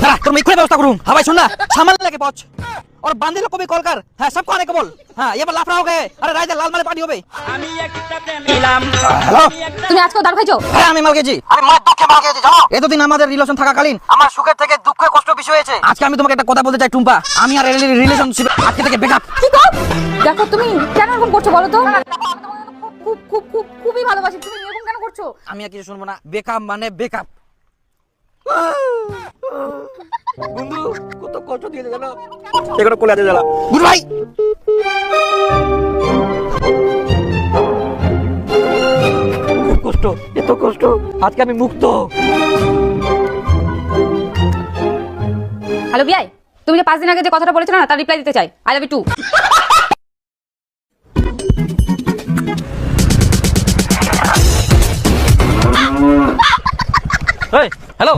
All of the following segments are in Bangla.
दादा तुम इकडे व्यवस्था करूँ हाँ भाई सुन ना सामान लेके पहुंच और बांदी लोग को भी कॉल कर हाँ सबको आने को बोल हाँ ये बार लाफड़ा हो गए अरे राइट लाल माले पार्टी हो गई हेलो তুমি আজকে দাঁড় খাইছো হ্যাঁ আমি মাল খেয়েছি আরে মা দুঃখে মাল খেয়েছি জানো এতদিন আমাদের রিলেশন থাকাকালীন আমার সুখের থেকে দুঃখে কষ্ট বেশি হয়েছে আজকে আমি তোমাকে একটা কথা বলতে চাই টুম্পা আমি আর রিলেশনশিপ আজকে থেকে ব্রেকআপ কি কর দেখো তুমি কেন এরকম করছো বলো তো খুব খুব খুব খুবই ভালোবাসি তুমি এরকম কেন করছো আমি আর কিছু শুনবো না ব্রেকআপ মানে ব্রেকআপ বন্ধু কত কষ্ট দিয়ে জানো এগুলো কোলে আছে জানা গুড ভাই কষ্ট এত কষ্ট আজকে আমি মুক্ত হ্যালো বিয়াই তুমি যে 5 দিন আগে যে কথাটা বলেছিলে না তার রিপ্লাই দিতে চাই আই লাভ ইউ টু এই হ্যালো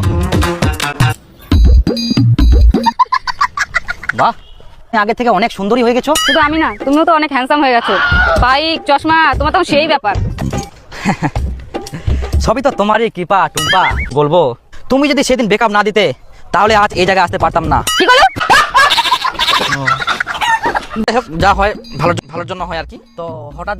বাহ আগে থেকে অনেক সুন্দরী হয়ে গেছো শুধু আমি না তুমিও তো অনেক হ্যান্ডসাম হয়ে গেছো বাইক চশমা তোমার তো সেই ব্যাপার সবই তো তোমারই কৃপা টুম্পা বলবো তুমি যদি সেদিন ব্রেকআপ না দিতে তাহলে আজ এই জায়গায় আসতে পারতাম না কি করলো যা হয় ভালোর জন্য হয় আর কি তো হঠাৎ